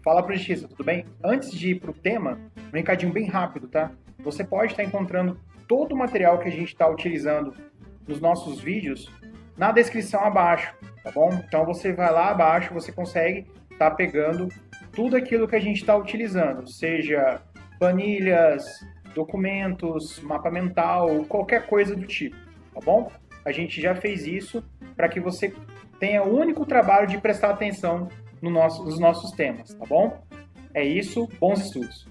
Fala Prestista, tudo bem? Antes de ir para o tema, um recadinho bem rápido, tá? Você pode estar encontrando todo o material que a gente está utilizando nos nossos vídeos na descrição abaixo, tá bom? Então você vai lá abaixo, você consegue estar pegando tudo aquilo que a gente está utilizando, seja planilhas, documentos, mapa mental, qualquer coisa do tipo, tá bom? A gente já fez isso para que você tenha o único trabalho de prestar atenção nos nossos temas, tá bom? É isso, bons estudos.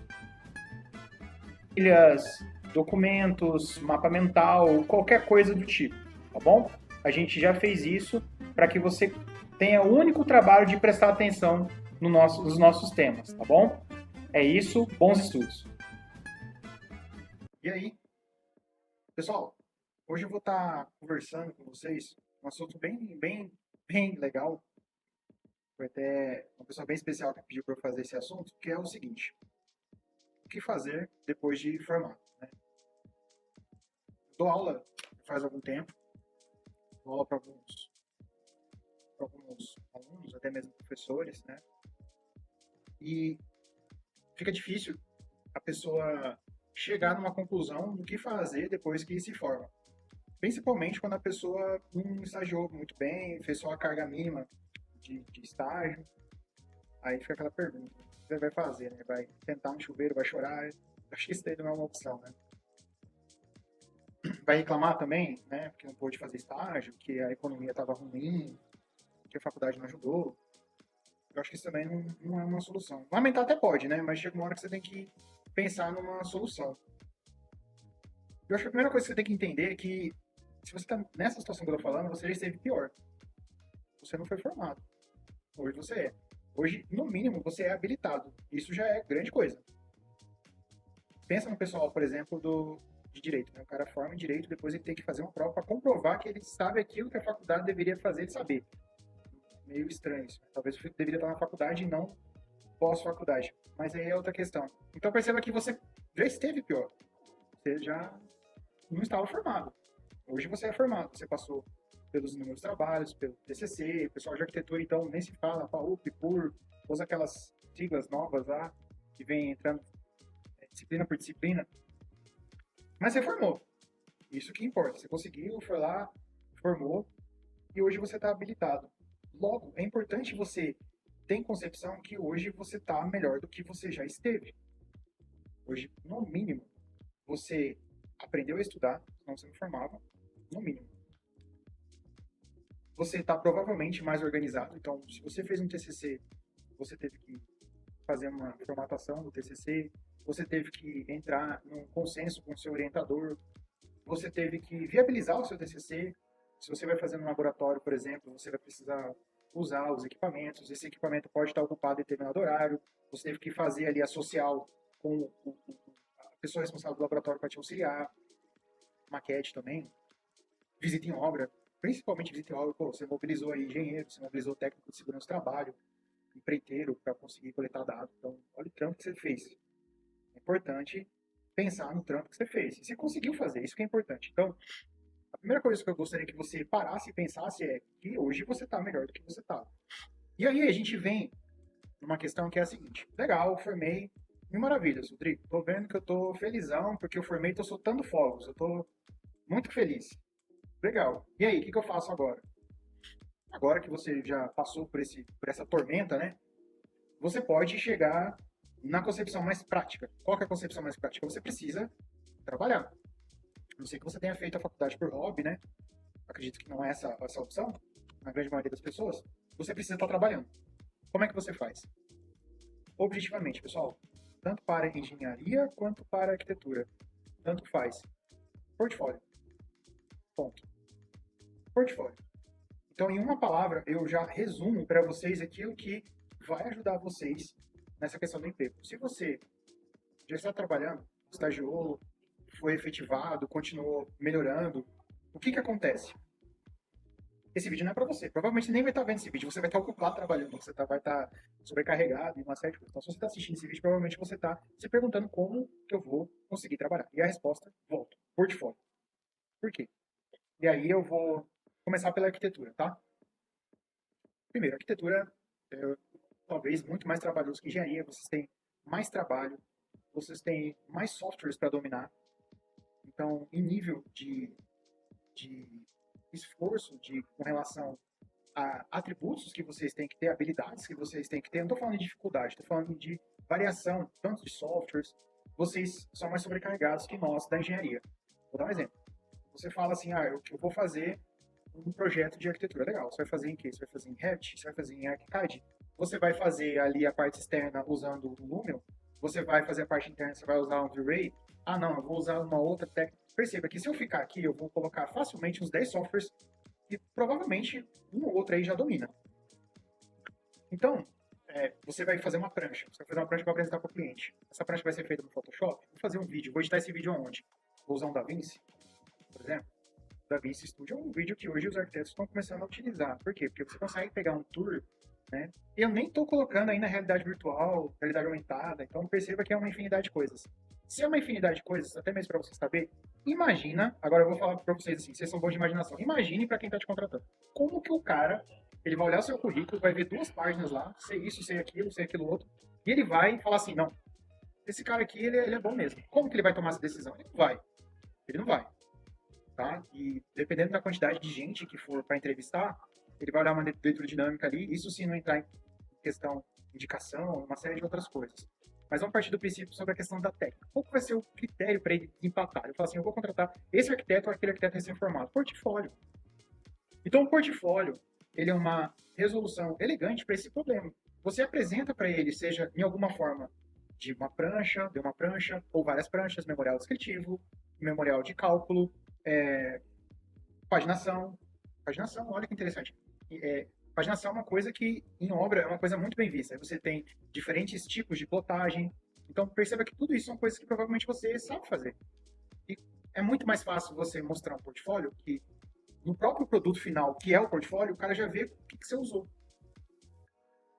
Planilhas, documentos, mapa mental, qualquer coisa do tipo, tá bom? A gente já fez isso para que você tenha o único trabalho de prestar atenção nos nossos temas, tá bom? É isso, bons estudos. E aí, pessoal, hoje eu vou estar conversando com vocês um assunto bem legal. Foi até uma pessoa bem especial que pediu para eu fazer esse assunto, que é o seguinte: o que fazer depois de formado, né? Dou aula faz algum tempo, dou aula para alguns alunos, até mesmo professores, né? E fica difícil a pessoa chegar numa conclusão do que fazer depois que se forma. Principalmente quando a pessoa não estagiou muito bem, fez só a carga mínima de estágio. Aí fica aquela pergunta: o que você vai fazer, né? Vai tentar no chuveiro, vai chorar? Acho que isso daí não é uma opção, né? Vai reclamar também, né? Porque não pôde fazer estágio, que a economia estava ruim, que a faculdade não ajudou. Eu acho que isso também não é uma solução. Lamentar até pode, né? Mas chega uma hora que você tem que pensar numa solução. Eu acho que a primeira coisa que você tem que entender é que se você está nessa situação que eu tô falando, você já esteve pior. Você não foi formado. Hoje você é. Hoje, no mínimo, você é habilitado. Isso já é grande coisa. Pensa no pessoal, por exemplo, de direito, né? O cara forma em direito, depois ele tem que fazer uma prova para comprovar que ele sabe aquilo que a faculdade deveria fazer ele saber. Meio estranho isso. Talvez eu deveria estar na faculdade e não pós-faculdade. Mas aí é outra questão. Então perceba que você já esteve pior. Você já não estava formado. Hoje você é formado. Você passou pelos inúmeros trabalhos, pelo TCC, pessoal de arquitetura, então nem se fala, PAUP, PUR, todas aquelas siglas novas lá que vem entrando disciplina por disciplina. Mas você formou. Isso que importa. Você conseguiu, foi lá, formou e hoje você está habilitado. Logo, é importante você ter em concepção que hoje você está melhor do que você já esteve. Hoje, no mínimo, você aprendeu a estudar, senão você não formava, no mínimo. Você está provavelmente mais organizado. Então, se você fez um TCC, você teve que fazer uma formatação do TCC, você teve que entrar num consenso com o seu orientador, você teve que viabilizar o seu TCC. Se você vai fazer no laboratório, por exemplo, você vai precisar usar os equipamentos, esse equipamento pode estar ocupado em determinado horário, você teve que fazer ali a social com a pessoa responsável do laboratório para te auxiliar, maquete também, visita em obra, principalmente visita em obra, pô, você mobilizou aí engenheiro, você mobilizou técnico de segurança do trabalho, empreiteiro para conseguir coletar dados. Então, olha o trampo que você fez. É importante pensar no trampo que você fez. E você conseguiu fazer, isso que é importante. Então, a primeira coisa que eu gostaria que você parasse e pensasse é que hoje você está melhor do que você estava. E aí a gente vem numa questão que é a seguinte: legal, eu formei, mil maravilhas, Rodrigo. Tô vendo que eu tô felizão porque eu formei, tô soltando fogos, eu tô muito feliz. Legal. E aí, o que eu faço agora? Agora que você já passou por essa tormenta, né? Você pode chegar na concepção mais prática. Qual que é a concepção mais prática? Você precisa trabalhar. A não ser que você tenha feito a faculdade por hobby, né? Acredito que não é essa opção, na grande maioria das pessoas. Você precisa estar trabalhando. Como é que você faz? Objetivamente, pessoal, tanto para engenharia quanto para arquitetura, tanto faz. Portfólio. Ponto. Portfólio. Então, em uma palavra, eu já resumo para vocês aquilo que vai ajudar vocês nessa questão do emprego. Se você já está trabalhando, estagiou, foi efetivado, continuou melhorando, o que acontece? Esse vídeo não é para você. Provavelmente você nem vai estar vendo esse vídeo, você vai estar ocupado trabalhando, você vai estar sobrecarregado em uma série de coisas. Então, se você está assistindo esse vídeo, provavelmente você está se perguntando como que eu vou conseguir trabalhar. E a resposta, volta, portfólio. Por quê? E aí eu vou começar pela arquitetura, tá? Primeiro, arquitetura é talvez muito mais trabalhoso que engenharia. Vocês têm mais trabalho, vocês têm mais softwares para dominar. Então, em nível de esforço com relação a atributos que vocês têm que ter, habilidades que vocês têm que ter, eu não estou falando de dificuldade, estou falando de variação, tanto de softwares, vocês são mais sobrecarregados que nós da engenharia. Vou dar um exemplo. Você fala assim, eu vou fazer um projeto de arquitetura. Legal, você vai fazer em quê? Você vai fazer em Revit? Você vai fazer em ArchiCAD? Você vai fazer ali a parte externa usando o Lumion? Você vai fazer a parte interna, você vai usar um V-Ray? Ah, não, eu vou usar uma outra técnica. Perceba que se eu ficar aqui, eu vou colocar facilmente uns 10 softwares e provavelmente um ou outro aí já domina. Então, você vai fazer uma prancha. Você vai fazer uma prancha para apresentar para o cliente. Essa prancha vai ser feita no Photoshop. Vou fazer um vídeo. Vou editar esse vídeo aonde? Vou usar um DaVinci, por exemplo. O DaVinci Studio é um vídeo que hoje os arquitetos estão começando a utilizar. Por quê? Porque você consegue pegar um tour, né? Eu nem estou colocando aí na realidade virtual, realidade aumentada. Então, perceba que é uma infinidade de coisas. Se é uma infinidade de coisas, até mesmo para você saber, imagina, agora eu vou falar para vocês assim, vocês são bons de imaginação, imagine para quem está te contratando. Como que o cara, ele vai olhar o seu currículo, vai ver 2 páginas lá, sei isso, sei aquilo outro, e ele vai falar assim, não, esse cara aqui, ele é bom mesmo. Como que ele vai tomar essa decisão? Ele não vai, tá? E dependendo da quantidade de gente que for para entrevistar, ele vai olhar uma leitura dinâmica ali, isso se não entrar em questão de indicação, uma série de outras coisas. Mas vamos partir do princípio sobre a questão da técnica. Qual vai ser o critério para ele empatar? Eu falo assim, eu vou contratar esse arquiteto ou aquele arquiteto recém-formado. Portfólio. Então, o portfólio, ele é uma resolução elegante para esse problema. Você apresenta para ele, seja em alguma forma de uma prancha, ou várias pranchas, memorial descritivo, memorial de cálculo, paginação. Paginação, olha que interessante. Paginação é uma coisa que, em obra, é uma coisa muito bem vista. Você tem diferentes tipos de plotagem. Então, perceba que tudo isso são coisas que provavelmente você sabe fazer. E é muito mais fácil você mostrar um portfólio que, no próprio produto final, que é o portfólio, o cara já vê o que você usou.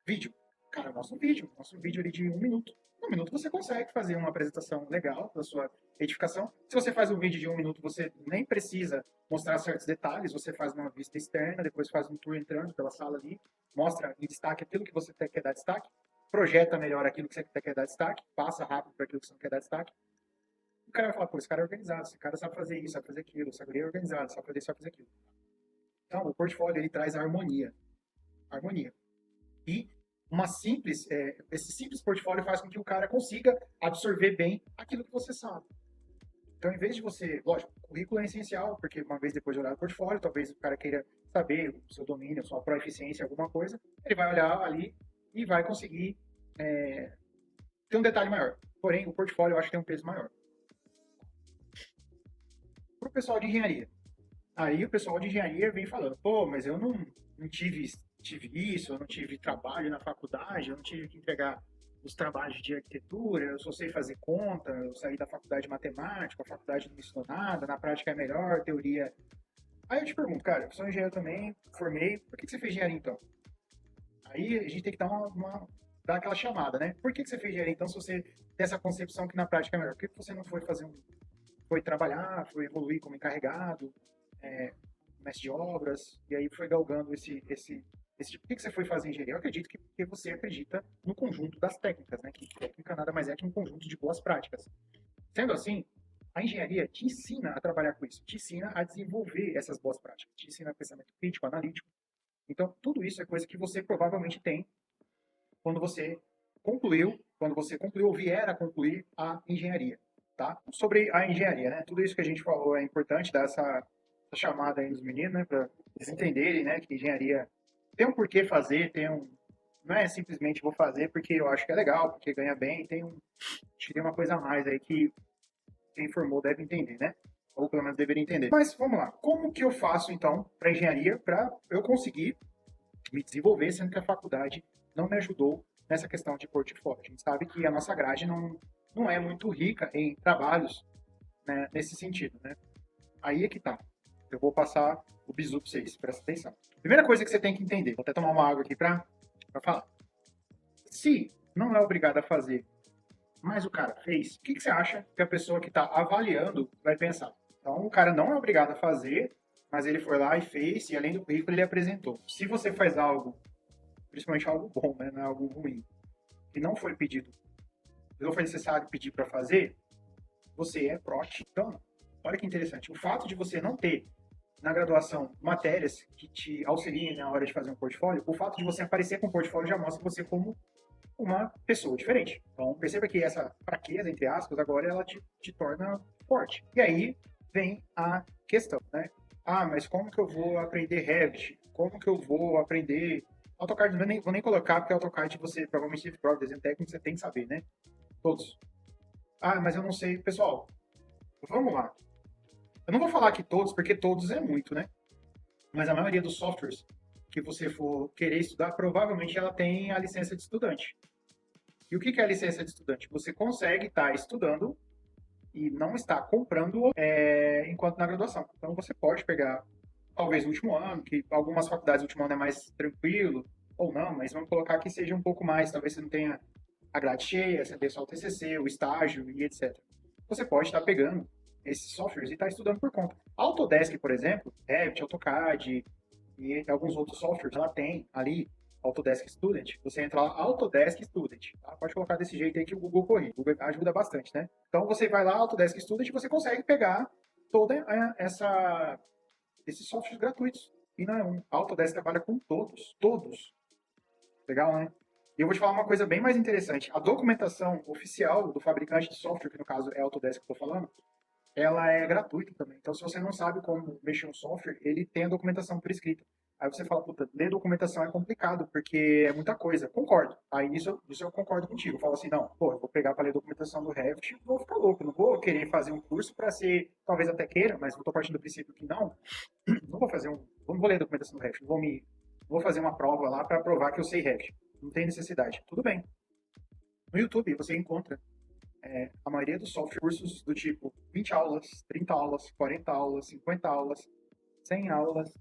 Vídeo. Cara, mostra um vídeo. Mostra um vídeo ali de 1 minuto. Em 1 minuto você consegue fazer uma apresentação legal da sua edificação. Se você faz um vídeo de 1 minuto, você nem precisa mostrar certos detalhes, você faz uma vista externa, depois faz um tour entrando pela sala ali, mostra em destaque aquilo que você quer dar destaque, projeta melhor aquilo que você quer dar destaque, passa rápido para aquilo que você não quer dar destaque. O cara vai falar, pô, esse cara é organizado, esse cara sabe fazer isso, sabe fazer aquilo, esse cara é organizado, sabe fazer isso, sabe fazer aquilo. Então, o portfólio, ele traz a harmonia. Harmonia. E esse simples portfólio faz com que o cara consiga absorver bem aquilo que você sabe. Então, em vez de você, lógico, o currículo é essencial, porque uma vez depois de olhar o portfólio, talvez o cara queira saber o seu domínio, sua proeficiência, alguma coisa, ele vai olhar ali e vai conseguir ter um detalhe maior. Porém, o portfólio eu acho que tem um peso maior. Para o pessoal de engenharia. Aí o pessoal de engenharia vem falando, pô, mas eu não tive isso, eu não tive trabalho na faculdade, eu não tive que entregar os trabalhos de arquitetura, eu só sei fazer conta, eu saí da faculdade de matemática, a faculdade não me ensinou nada, na prática é melhor, teoria... Aí eu te pergunto, cara, eu sou engenheiro também, formei, por que você fez engenharia então? Aí a gente tem que dar aquela chamada, né? Por que você fez engenharia então se você tem essa concepção que na prática é melhor? Por que você não foi foi trabalhar, foi evoluir como encarregado, mestre de obras, e aí foi galgando esse tipo. Por que você foi fazer engenharia? Eu acredito que você acredita no conjunto das técnicas, né? Que técnica nada mais é que um conjunto de boas práticas. Sendo assim, a engenharia te ensina a trabalhar com isso, te ensina a desenvolver essas boas práticas, te ensina pensamento crítico, analítico. Então, tudo isso é coisa que você provavelmente tem quando você concluiu ou vier a concluir a engenharia, tá? Sobre a engenharia, né? Tudo isso que a gente falou é importante, dar essa chamada aí nos meninos, né? Para eles entenderem, né? Que engenharia tem um porquê fazer, não é simplesmente vou fazer porque eu acho que é legal, porque ganha bem, tem uma coisa a mais aí que quem formou deve entender, né? Ou pelo menos deveria entender. Mas vamos lá, como que eu faço então para engenharia para eu conseguir me desenvolver, sendo que a faculdade não me ajudou nessa questão de portfólio? A gente sabe que a nossa grade não é muito rica em trabalhos, né, nesse sentido, né? Aí é que tá. Eu vou passar o bizu para vocês, presta atenção. Primeira coisa que você tem que entender, vou até tomar uma água aqui para falar. Se não é obrigado a fazer, mas o cara fez, o que você acha que a pessoa que está avaliando vai pensar? Então, o cara não é obrigado a fazer, mas ele foi lá e fez, e além do currículo ele apresentou. Se você faz algo, principalmente algo bom, né, não é algo ruim, que não foi pedido, não foi necessário pedir para fazer, você é proativo. Então, olha que interessante, o fato de você não ter na graduação matérias que te auxiliem na hora de fazer um portfólio, o fato de você aparecer com um portfólio já mostra você como uma pessoa diferente. Então, perceba que essa fraqueza, entre aspas, agora ela te torna forte. E aí vem a questão, né? Ah, mas como que eu vou aprender Revit? Como que eu vou aprender AutoCAD? Não vou nem colocar, porque AutoCAD você provavelmente teve prova de desenho técnico, você tem que saber, né? Todos. Ah, mas eu não sei. Pessoal, vamos lá. Eu não vou falar que todos, porque todos é muito, né? Mas a maioria dos softwares que você for querer estudar, provavelmente ela tem a licença de estudante. E o que é a licença de estudante? Você consegue estar estudando e não está comprando enquanto na graduação. Então você pode pegar, talvez, o último ano, que algumas faculdades o último ano é mais tranquilo, ou não, mas vamos colocar que seja um pouco mais, talvez você não tenha a grade cheia, você tenha só o TCC, o estágio e etc. Você pode estar pegando esses softwares e estar estudando por conta. Autodesk, por exemplo, Revit, AutoCAD e alguns outros softwares, ela tem ali Autodesk Student, você entra lá, Autodesk Student, tá? Pode colocar desse jeito aí que o Google corrige. O Google ajuda bastante, né? Então você vai lá, Autodesk Student, e você consegue pegar toda esses softwares gratuitos. E não é um. A Autodesk trabalha com todos, todos. Legal, né? E eu vou te falar uma coisa bem mais interessante. A documentação oficial do fabricante de software, que no caso é a Autodesk que eu estou falando, ela é gratuita também. Então, se você não sabe como mexer um software, ele tem a documentação por escrito. Aí você fala, puta, ler documentação é complicado, porque é muita coisa. Concordo. Aí isso eu concordo contigo. Eu falo assim, não, pô, eu vou pegar para ler documentação do Revit, vou ficar louco. Não vou querer fazer um curso para ser, talvez até queira, mas eu tô partindo do princípio que não. Não vou fazer não vou ler a documentação do Revit. Não vou fazer uma prova lá para provar que eu sei Revit. Não tem necessidade. Tudo bem. No YouTube você encontra a maioria dos software cursos do tipo 20 aulas, 30 aulas, 40 aulas, 50 aulas, 100 aulas,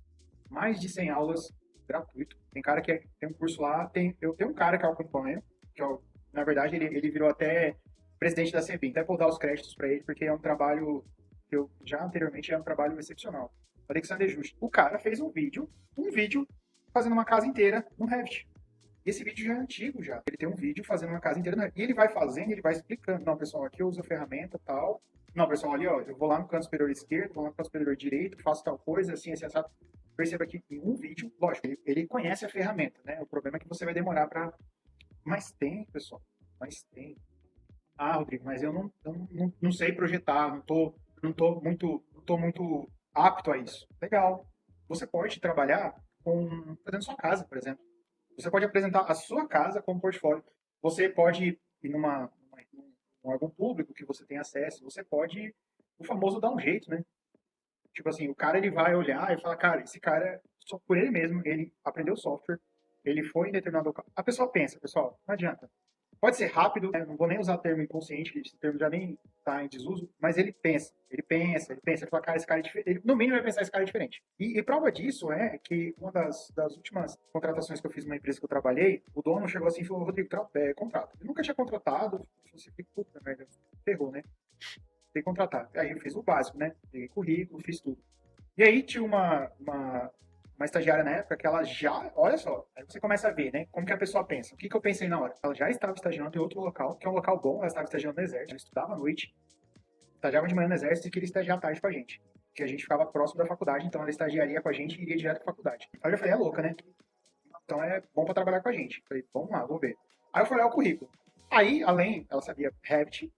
mais de 100 aulas gratuito. Tem cara que tem um curso lá, eu tenho um cara que eu acompanho, na verdade ele virou até presidente da CEBIM, até vou dar os créditos para ele, porque é um trabalho que eu já anteriormente era um trabalho excepcional. Alexander Just. O cara fez um vídeo fazendo uma casa inteira no Revit. Esse vídeo já é antigo já. Ele tem um vídeo fazendo uma casa inteira. E ele vai fazendo, ele vai explicando. Não, pessoal, aqui eu uso a ferramenta tal. Não, pessoal, ali, ó, eu vou lá no canto superior esquerdo, vou lá no canto superior direito, faço tal coisa, assim, assim, assim. Perceba que em um vídeo, lógico, ele conhece a ferramenta, né? O problema é que você vai demorar para. Mas tem, pessoal. Mas tem. Ah, Rodrigo, mas eu não sei projetar, não tô muito apto a isso. Legal. Você pode trabalhar fazendo sua casa, por exemplo. Você pode apresentar a sua casa como portfólio. Você pode ir num órgão público que você tem acesso. Você pode, o famoso, dar um jeito, né? Tipo assim, o cara ele vai olhar e falar, cara, esse cara, só por ele mesmo, ele aprendeu software, ele foi em determinado local. A pessoa pensa, pessoal, não adianta. Pode ser rápido, né? Não vou nem usar o termo inconsciente, que esse termo já nem está em desuso, mas ele fala, cara, esse cara é diferente. Ele, no mínimo, vai pensar, esse cara é diferente. E prova disso é que uma das últimas contratações que eu fiz numa empresa que eu trabalhei, o dono chegou assim e falou, Rodrigo, contrato. Eu nunca tinha contratado, eu falei, puta merda, ferrou, né? Tem que contratar. Aí eu fiz o básico, né? Peguei currículo, fiz tudo. E aí tinha uma estagiária na época que ela já, olha só, aí você começa a ver, né, como que a pessoa pensa. O que eu pensei na hora? Ela já estava estagiando em outro local, que é um local bom, ela estava estagiando no exército, ela estudava à noite, estagiava de manhã no exército e queria estagiar à tarde com a gente. Que a gente ficava próximo da faculdade, então ela estagiaria com a gente e iria direto para a faculdade. Aí eu já falei, é louca, né? Então é bom para trabalhar com a gente. Falei, vamos lá, vou ver. Aí eu falei, o currículo. Aí, além, ela sabia Revit,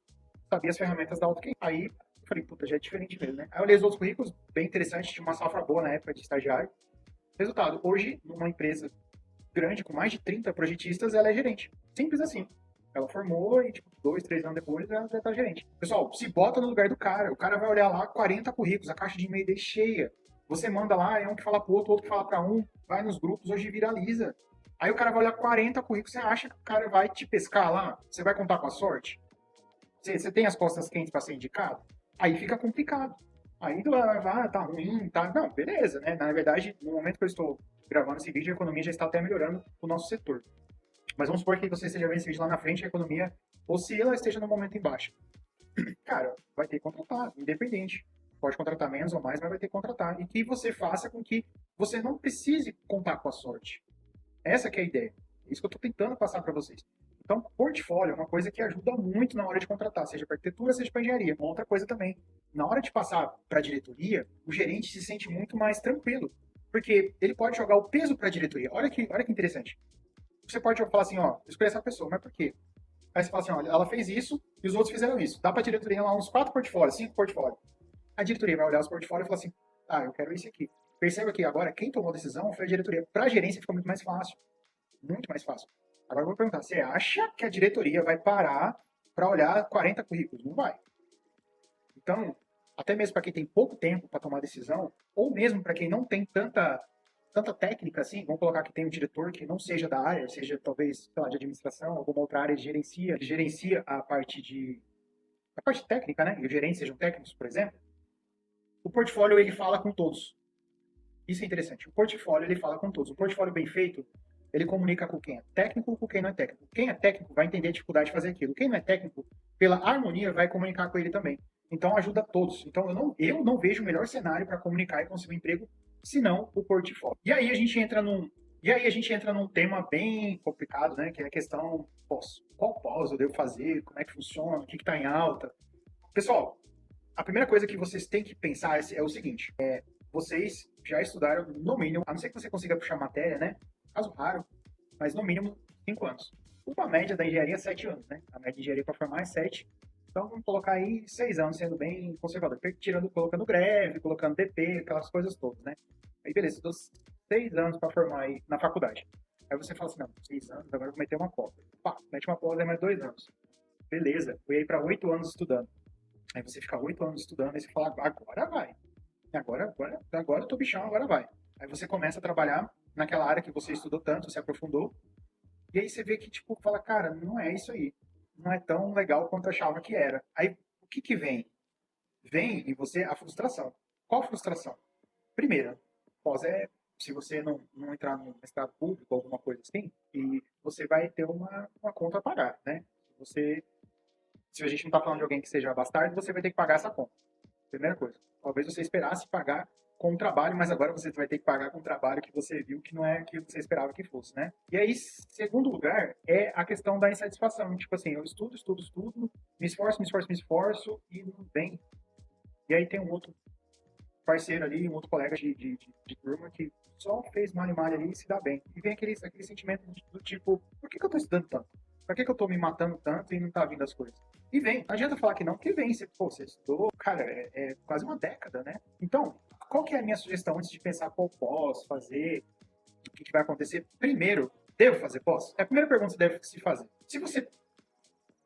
sabia as ferramentas da AutoCAD. Aí eu falei, puta, já é diferente mesmo, né? Aí eu olhei os outros currículos, bem interessante, tinha uma safra boa na época de estagiário. Resultado, hoje, numa empresa grande, com mais de 30 projetistas, ela é gerente. Simples assim. Ela formou e, tipo, 2, 3 anos depois, ela já tá gerente. Pessoal, se bota no lugar do cara. O cara vai olhar lá, 40 currículos, a caixa de e-mail dele cheia. Você manda lá, é um que fala pro outro que fala pra um, vai nos grupos, hoje viraliza. Aí o cara vai olhar 40 currículos, você acha que o cara vai te pescar lá? Você vai contar com a sorte? Você tem as costas quentes para ser indicado? Aí fica complicado. Aí tá ruim, tá. Não, beleza, né? Na verdade, no momento que eu estou gravando esse vídeo, a economia já está até melhorando o nosso setor. Mas vamos supor que você esteja vendo esse vídeo lá na frente, a economia oscila, esteja no momento em baixa. Cara, vai ter que contratar, independente. Pode contratar menos ou mais, mas vai ter que contratar. E que você faça com que você não precise contar com a sorte. Essa que é a ideia. É isso que eu estou tentando passar para vocês. Então, portfólio é uma coisa que ajuda muito na hora de contratar, seja para arquitetura, seja para engenharia. Uma outra coisa também. Na hora de passar para a diretoria, o gerente se sente muito mais tranquilo. Porque ele pode jogar o peso para a diretoria. Olha que interessante. Você pode falar assim, ó, escolher essa pessoa, mas por quê? Aí você fala assim, olha, ela fez isso e os outros fizeram isso. Dá para a diretoria lá uns 4 portfólios, 5 portfólios. A diretoria vai olhar os portfólios e falar assim, ah, eu quero esse aqui. Perceba que agora quem tomou a decisão foi a diretoria. Para a gerência fica muito mais fácil. Muito mais fácil. Agora eu vou perguntar, você acha que a diretoria vai parar para olhar 40 currículos? Não vai. Então, até mesmo para quem tem pouco tempo para tomar decisão, ou mesmo para quem não tem tanta técnica assim, vamos colocar que tem um diretor que não seja da área, seja talvez, sei lá, de administração, alguma outra área gerencia a parte técnica, né? E os gerentes sejam técnicos, por exemplo. O portfólio ele fala com todos. Isso é interessante. O portfólio ele fala com todos. O portfólio bem feito, ele comunica com quem é técnico, com quem não é técnico. Quem é técnico vai entender a dificuldade de fazer aquilo. Quem não é técnico, pela harmonia, vai comunicar com ele também. Então ajuda todos. Então eu não vejo o melhor cenário para comunicar e conseguir um emprego senão o portfólio. E aí a gente entra num tema bem complicado, né? Que é a questão pós. Qual pós eu devo fazer? Como é que funciona? O que está em alta? Pessoal, a primeira coisa que vocês têm que pensar é o seguinte: vocês já estudaram no mínimo, a não ser que você consiga puxar matéria, né? Caso raro, mas no mínimo 5 anos. Uma média da engenharia é 7 anos, né? A média de engenharia para formar é 7. Então vamos colocar aí 6 anos, sendo bem conservador. Colocando greve, colocando DP, aquelas coisas todas, né? Aí beleza, eu dou 6 anos para formar aí na faculdade. Aí você fala assim, não, 6 anos, agora eu vou meter uma pós. Pá, mete uma pós, é mais 2 anos. Beleza, fui aí para 8 anos estudando. Aí você fica 8 anos estudando, e você fala, agora vai. Agora eu tô bichão, agora vai. Aí você começa a trabalhar naquela área que você estudou tanto, se aprofundou, e aí você vê que, tipo, fala, cara, não é isso aí. Não é tão legal quanto eu achava que era. Aí, o que que vem? Vem em você a frustração. Qual frustração? Primeiro, pós se você não entrar no mestrado público ou alguma coisa assim, e você vai ter uma conta a pagar, né? Se a gente não está falando de alguém que seja bastardo, você vai ter que pagar essa conta. Primeira coisa. Talvez você esperasse pagar com o trabalho, mas agora você vai ter que pagar com o trabalho que você viu que não é aquilo que você esperava que fosse, né? E aí, segundo lugar, é a questão da insatisfação. Tipo assim, eu estudo, me esforço e não vem. E aí tem um outro parceiro ali, um outro colega de turma que só fez mal ali e se dá bem. E vem aquele sentimento do tipo, por que eu tô estudando tanto? Por que eu tô me matando tanto e não tá vindo as coisas? E vem, não adianta falar que não, porque vem. Você estudou, cara, é quase uma década, né? Então, qual que é a minha sugestão antes de pensar qual pós fazer, o que vai acontecer? Primeiro, devo fazer pós? É a primeira pergunta que você deve se fazer. Se você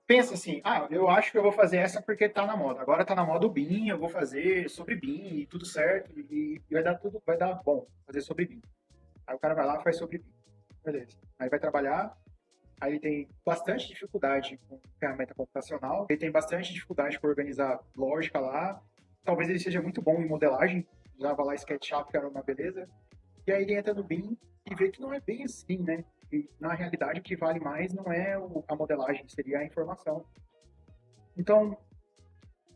pensa assim, eu acho que eu vou fazer essa porque tá na moda. Agora tá na moda o BIM, eu vou fazer sobre BIM e tudo certo, e vai dar bom fazer sobre BIM. Aí o cara vai lá e faz sobre BIM. Beleza. Aí vai trabalhar, aí ele tem bastante dificuldade com ferramenta computacional, ele tem bastante dificuldade com organizar lógica lá, talvez ele seja muito bom em modelagem, usava lá SketchUp, que era uma beleza, e aí ele entra no BIM e vê que não é bem assim, né? E, na realidade, o que vale mais não é a modelagem, seria a informação. Então,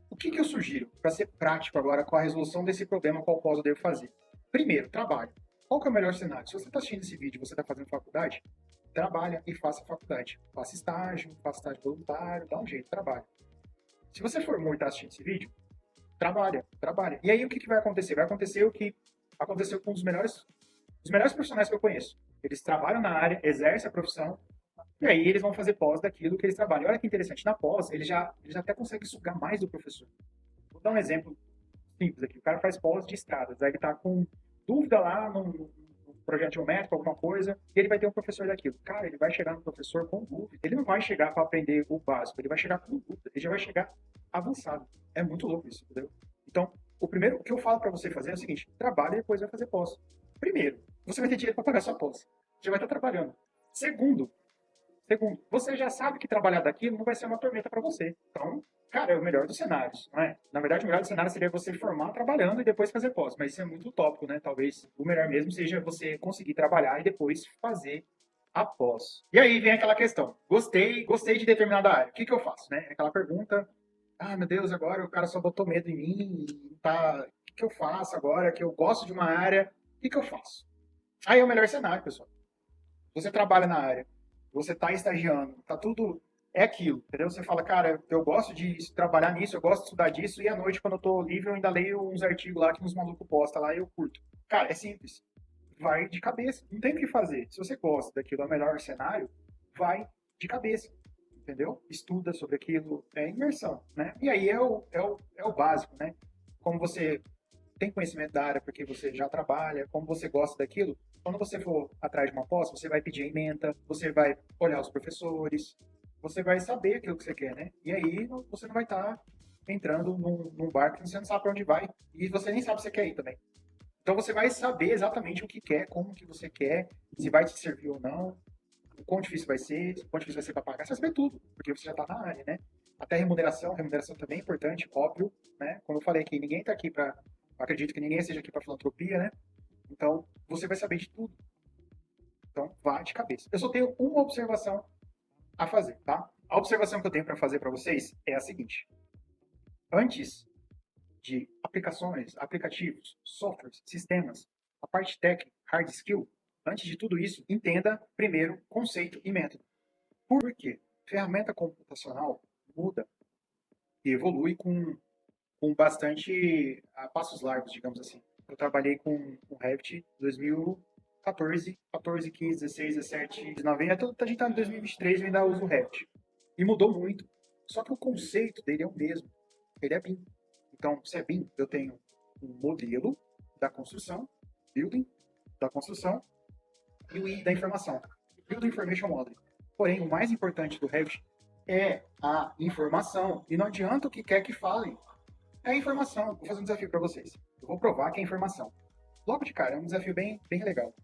o que eu sugiro para ser prático agora com a resolução desse problema, qual pós eu devo fazer? Primeiro, trabalho. Qual que é o melhor cenário? Se você está assistindo esse vídeo e você está fazendo faculdade, trabalha e faça faculdade. Faça estágio voluntário, dá um jeito, trabalha. Se você formou e está assistindo esse vídeo, trabalha. E aí o que vai acontecer? Vai acontecer o que aconteceu com os melhores profissionais que eu conheço. Eles trabalham na área, exercem a profissão, e aí eles vão fazer pós daquilo que eles trabalham. Olha que interessante, na pós, eles já até conseguem sugar mais do professor. Vou dar um exemplo simples aqui. O cara faz pós de estradas, aí ele está com dúvida lá no projeto geométrico, alguma coisa, e ele vai ter um professor daquilo. Cara, ele vai chegar no professor com dúvida. Ele não vai chegar para aprender o básico, ele vai chegar com dúvida, ele já vai chegar avançado. É muito louco isso, entendeu? Então, o que eu falo para você fazer é o seguinte: trabalha e depois vai fazer pós. Primeiro, você vai ter dinheiro para pagar sua pós. Já vai estar trabalhando. Segundo, você já sabe que trabalhar daquilo não vai ser uma tormenta para você. Então, cara, é o melhor dos cenários, não é? Na verdade, o melhor dos cenários seria você formar trabalhando e depois fazer pós, mas isso é muito utópico, né? Talvez o melhor mesmo seja você conseguir trabalhar e depois fazer a pós. E aí vem aquela questão: gostei de determinada área, o que eu faço, né? Aquela pergunta ah, meu Deus, agora o cara só botou medo em mim, e tá, o que que eu faço agora que eu gosto de uma área, o que que eu faço? Aí é o melhor cenário, pessoal. Você trabalha na área, você está estagiando, tá tudo é aquilo, entendeu? Você fala, cara, eu gosto de trabalhar nisso, eu gosto de estudar disso, e à noite, quando eu tô livre, eu ainda leio uns artigos lá que uns malucos postam lá e eu curto. Cara, é simples. Vai de cabeça. Não tem o que fazer. Se você gosta daquilo, é o melhor cenário, vai de cabeça. Entendeu? Estuda sobre aquilo, é imersão, né? E aí é o básico, né? Como você tem conhecimento da área porque você já trabalha, como você gosta daquilo, quando você for atrás de uma pós, você vai pedir a ementa, você vai olhar os professores, você vai saber aquilo que você quer, né? E aí você não vai estar entrando num barco que você não sabe para onde vai e você nem sabe se você quer ir também. Então você vai saber exatamente o que quer, como que você quer, se vai te servir ou não, o quão difícil vai ser, o quão difícil vai ser para pagar, você vai saber tudo, porque você já está na área, né? Até remuneração também é importante, óbvio, né? Como eu falei aqui, ninguém está aqui para, acredito que ninguém seja aqui para filantropia, né? Então você vai saber de tudo. Então vá de cabeça. Eu só tenho uma observação a fazer, tá? A observação que eu tenho para fazer para vocês é a seguinte: antes de aplicações, aplicativos, softwares, sistemas, a parte técnica, hard skill, antes de tudo isso, entenda primeiro conceito e método. Por quê? Ferramenta computacional muda e evolui com bastante passos largos, digamos assim. Eu trabalhei com Revit 2014, 14, 15, 16, 17, 19, a gente está em 2023 e ainda usa o Revit. E mudou muito. Só que o conceito dele é o mesmo. Ele é BIM. Então, se é BIM, eu tenho um modelo da construção, building da construção, e o I da informação, Building Information Modeling. Porém, o mais importante do Revit é a informação. E não adianta o que quer que falem. É a informação. Vou fazer um desafio para vocês. Eu vou provar que é informação. Logo de cara, é um desafio bem, bem legal.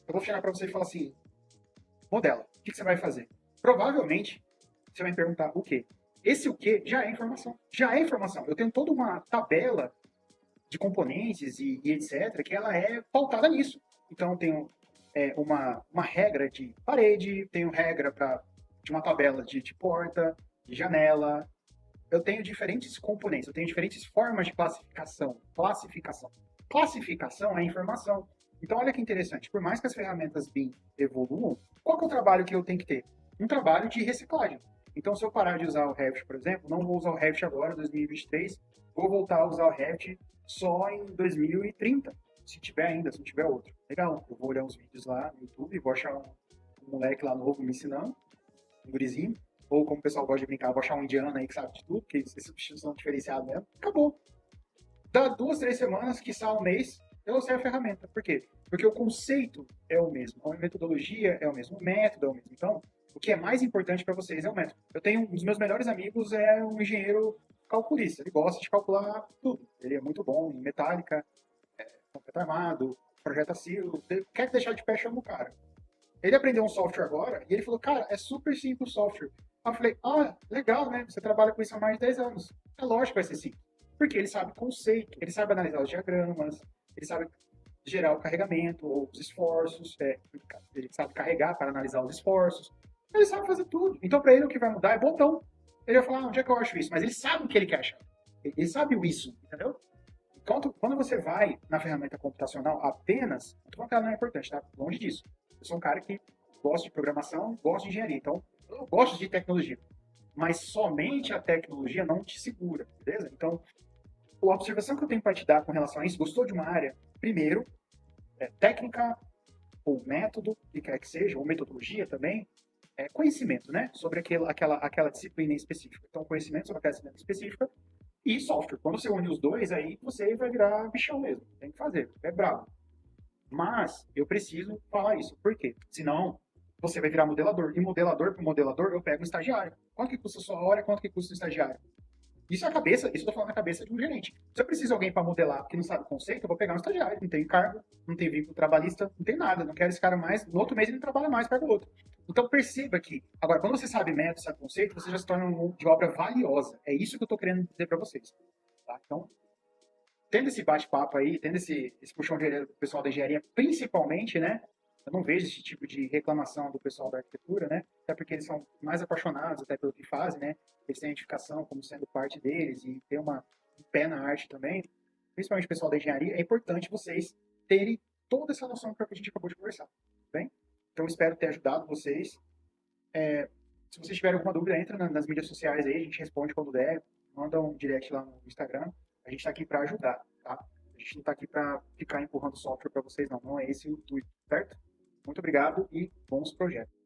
Eu vou chegar para você e falar assim: modela, o que você vai fazer? Provavelmente, você vai me perguntar o quê? Esse o quê já é informação. Já é informação. Eu tenho toda uma tabela de componentes e etc., que ela é pautada nisso. Então, eu tenho uma regra de parede, tenho regra de uma tabela de porta, de janela. Eu tenho diferentes componentes, eu tenho diferentes formas de classificação. Classificação. Classificação é informação. Então, olha que interessante. Por mais que as ferramentas BIM evoluam, qual que é o trabalho que eu tenho que ter? Um trabalho de reciclagem. Então, se eu parar de usar o Revit, por exemplo, não vou usar o Revit agora, 2023, vou voltar a usar o Revit só em 2030, se tiver ainda, se não tiver outro. Legal, eu vou olhar uns vídeos lá no YouTube, vou achar um moleque lá novo me ensinando, um gurizinho, ou como o pessoal gosta de brincar, vou achar um indiano aí que sabe de tudo, porque esses bichos são diferenciados mesmo. Acabou. Dá 2, 3 semanas, quiçá um mês, eu sei a ferramenta. Por quê? Porque o conceito é o mesmo, a metodologia é o mesmo, o método é o mesmo. Então, o que é mais importante para vocês é o método. Eu tenho um dos meus melhores amigos é um engenheiro calculista. Ele gosta de calcular tudo. Ele é muito bom em metálica, concreto armado, projeta silo. Quer deixar de pé, chama o cara. Ele aprendeu um software agora e ele falou, cara, é super simples o software. Aí eu falei, ah, legal, né? Você trabalha com isso há mais de 10 anos. É lógico que vai ser simples. Porque ele sabe conceito, ele sabe analisar os diagramas, ele sabe gerar o carregamento, ou os esforços, ele sabe carregar para analisar os esforços. Ele sabe fazer tudo. Então, para ele, o que vai mudar é botão. Ele vai falar, onde é que eu acho isso? Mas ele sabe o que ele quer achar. Ele sabe o isso, entendeu? Quando você vai na ferramenta computacional apenas, não estou falando que ela não é importante, tá? Longe disso. Eu sou um cara que gosta de programação, gosta de engenharia, então eu gosto de tecnologia. Mas somente a tecnologia não te segura, beleza? Então, a observação que eu tenho para te dar com relação a isso, gostou de uma área? Primeiro, técnica ou método, que quer que seja, ou metodologia também, conhecimento, né? Sobre aquela disciplina específica. Então, conhecimento sobre aquela disciplina específica e software. Quando você une os dois, aí você vai virar bichão mesmo. Tem que fazer, é brabo. Mas eu preciso falar isso. Por quê? Senão, você vai virar modelador. E modelador para modelador, eu pego um estagiário. Quanto que custa a sua hora? Quanto que custa o estagiário? Isso é a cabeça, isso eu tô falando na cabeça de um gerente. Se eu preciso de alguém para modelar que não sabe o conceito, eu vou pegar um estagiário. Não tem cargo, não tem vínculo trabalhista, não tem nada. Não quero esse cara mais. No outro mês ele trabalha mais, pega o outro. Então perceba que, agora, quando você sabe método, sabe conceito, você já se torna um mão de obra valiosa. É isso que eu tô querendo dizer para vocês. Tá? Então, tendo esse bate-papo aí, tendo esse puxão de orelha do pessoal da engenharia, principalmente, né? Eu não vejo esse tipo de reclamação do pessoal da arquitetura, né? Até porque eles são mais apaixonados até pelo que fazem, né? Eles têm a edificação como sendo parte deles e ter um pé na arte também. Principalmente o pessoal da engenharia, é importante vocês terem toda essa noção que a gente acabou de conversar, tá bem? Então, espero ter ajudado vocês. Se vocês tiverem alguma dúvida, entra nas mídias sociais aí, a gente responde quando der, manda um direct lá no Instagram. A gente está aqui para ajudar, tá? A gente não está aqui para ficar empurrando software para vocês, não. Não é esse o intuito, certo? Muito obrigado e bons projetos.